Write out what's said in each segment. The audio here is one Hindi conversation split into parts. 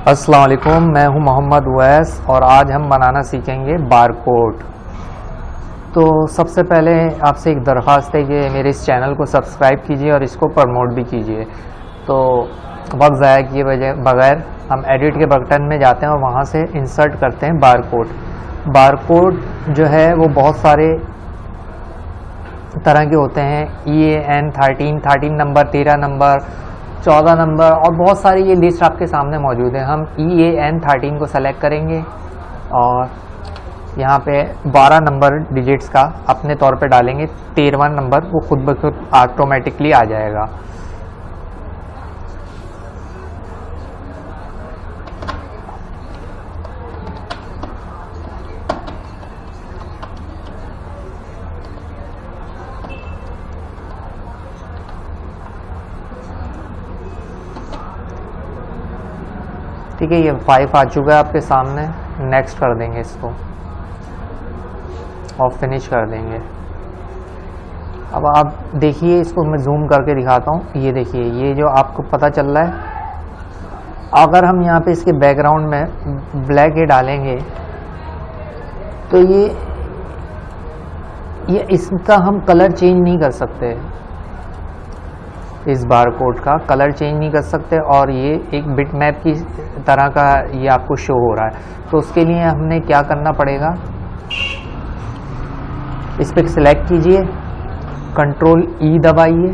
अस्सलाम वालेकुम, मैं हूं मोहम्मद उवैस और आज हम बनाना सीखेंगे बारकोड। तो सबसे पहले आपसे एक दरख्वास्त है कि मेरे इस चैनल को सब्सक्राइब कीजिए और इसको प्रमोट भी कीजिए। तो वक्त ज़ाया किए बगैर हम एडिट के बटन में जाते हैं और वहां से इंसर्ट करते हैं बारकोड। बारकोड जो है वो बहुत सारे तरह के होते हैं, EAN 13 नंबर, 13 नंबर, 14 नंबर और बहुत सारी ये लिस्ट आपके सामने मौजूद है। हम EAN 13 को सेलेक्ट करेंगे और यहाँ पे 12 नंबर डिजिट्स का अपने तौर पे डालेंगे। 13वां नंबर वो खुद ब खुद ऑटोमेटिकली आ जाएगा। ठीक है, ये 5 आ चुका है आपके सामने। नेक्स्ट कर देंगे इसको और फिनिश कर देंगे। अब आप देखिए, इसको मैं जूम करके दिखाता हूँ। ये देखिए, ये जो आपको पता चल रहा है, अगर हम यहाँ पे इसके बैकग्राउंड में ब्लैक ये डालेंगे तो ये इसका हम कलर चेंज नहीं कर सकते। इस बारकोड का कलर चेंज नहीं कर सकते और ये एक बिट मैप की तरह का ये आपको शो हो रहा है। तो उसके लिए हमने क्या करना पड़ेगा, इस पर सिलेक्ट कीजिए, कंट्रोल E दबाइए।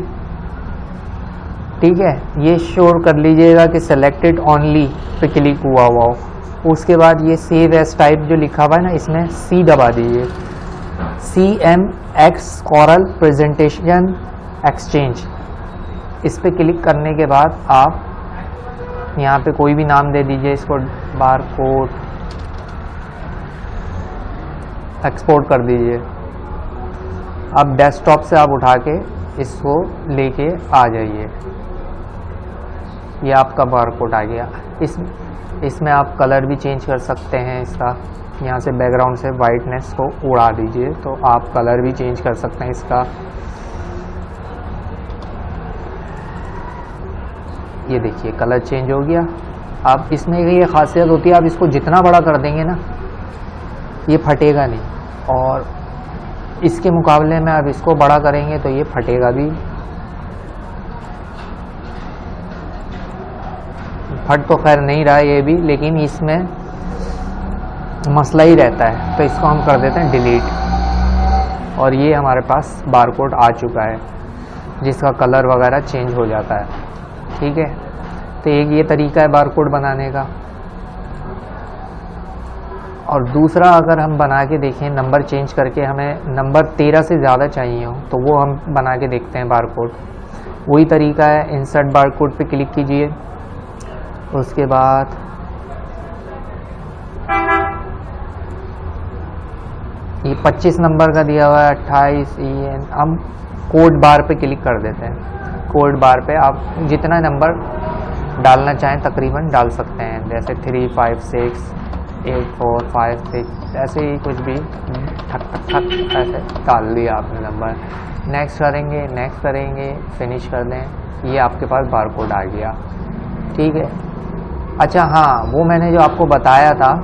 ठीक है, ये श्योर कर लीजिएगा कि सिलेक्टेड ओनली पे क्लिक हुआ हो। उसके बाद ये सेव एज टाइप जो लिखा हुआ है ना, इसमें C दबा दीजिए। CMX कोरल प्रेजेंटेशन एक्सचेंज, इस पे क्लिक करने के बाद आप यहाँ पे कोई भी नाम दे दीजिए, इसको बारकोड एक्सपोर्ट कर दीजिए। अब डेस्कटॉप से आप उठा के इसको लेके आ जाइए। ये आपका बारकोड आ गया। इसमें आप कलर भी चेंज कर सकते हैं इसका। यहाँ से बैकग्राउंड से वाइटनेस को उड़ा दीजिए तो आप कलर भी चेंज कर सकते हैं इसका। ये देखिए, कलर चेंज हो गया। अब इसमें ये खासियत होती है, आप इसको जितना बड़ा कर देंगे ना, ये फटेगा नहीं, और इसके मुकाबले में आप इसको बड़ा करेंगे तो ये फटेगा भी। फट तो खैर नहीं रहा ये भी, लेकिन इसमें मसला ही रहता है। तो इसको हम कर देते हैं डिलीट और ये हमारे पास बारकोड आ चुका है जिसका कलर वगैरह चेंज हो जाता है। ठीक है, तो एक ये तरीका है बारकोड बनाने का। और दूसरा, अगर हम बना के देखें नंबर चेंज करके, हमें नंबर 13 से ज़्यादा चाहिए हो तो वो हम बना के देखते हैं बारकोड। वही तरीका है, इंसर्ट बारकोड पे क्लिक कीजिए। उसके बाद ये 25 नंबर का दिया हुआ है, 28 EN। हम कोड बार पे क्लिक कर देते हैं। कोड बार पे आप जितना नंबर डालना चाहें तकरीबन डाल सकते हैं, जैसे 3, 5, 6, 8, 4, 5, 6, ऐसे ही कुछ भी ठक ठक ठक ऐसे डाल दिया आपने नंबर। नेक्स्ट करेंगे, फिनिश कर दें। ये आपके पास बारकोड आ गया। ठीक है। अच्छा हाँ, वो मैंने जो आपको बताया था,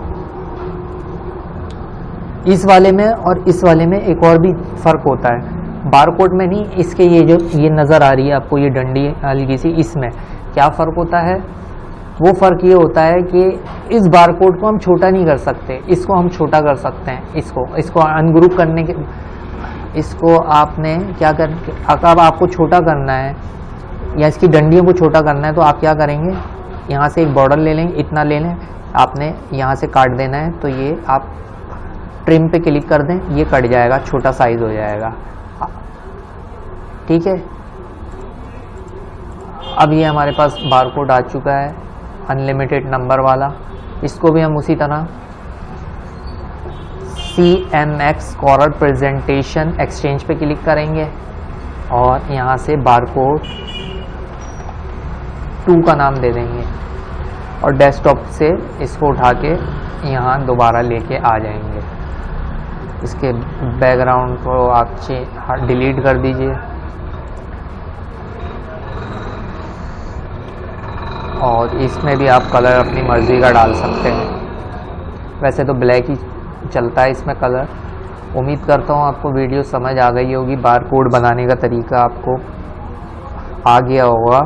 इस वाले में और इस वाले में एक और भी फ़र्क होता है। बारकोड में नहीं, इसके ये नज़र आ रही है आपको, ये डंडी हल्की सी, इसमें क्या फ़र्क होता है? वो फ़र्क ये होता है कि इस बारकोड को हम छोटा नहीं कर सकते, इसको हम छोटा कर सकते हैं। इसको अनग्रुप करने के, इसको आपने क्या कर, अगर आपको छोटा करना है या इसकी डंडियों को छोटा करना है तो आप क्या करेंगे, यहाँ से एक बॉर्डर ले लेंगे, इतना ले लें, आपने यहाँ से काट देना है। तो ये आप ट्रिम पे क्लिक कर दें, ये कट जाएगा, छोटा साइज़ हो जाएगा। ठीक है, अब ये हमारे पास बारकोड आ चुका है अनलिमिटेड नंबर वाला। इसको भी हम उसी तरह CMX कोरल प्रेजेंटेशन एक्सचेंज पे क्लिक करेंगे और यहाँ से बारकोड 2 का नाम दे देंगे और डेस्कटॉप से इसको उठा के यहाँ दोबारा लेके आ जाएंगे। इसके बैकग्राउंड को आप डिलीट कर दीजिए। और इसमें भी आप कलर अपनी मर्ज़ी का डाल सकते हैं। वैसे तो ब्लैक ही चलता है इसमें कलर। उम्मीद करता हूँ आपको वीडियो समझ आ गई होगी, बार कोड बनाने का तरीका आपको आ गया होगा।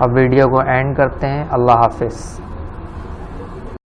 अब वीडियो को एंड करते हैं। अल्लाह हाफिज़।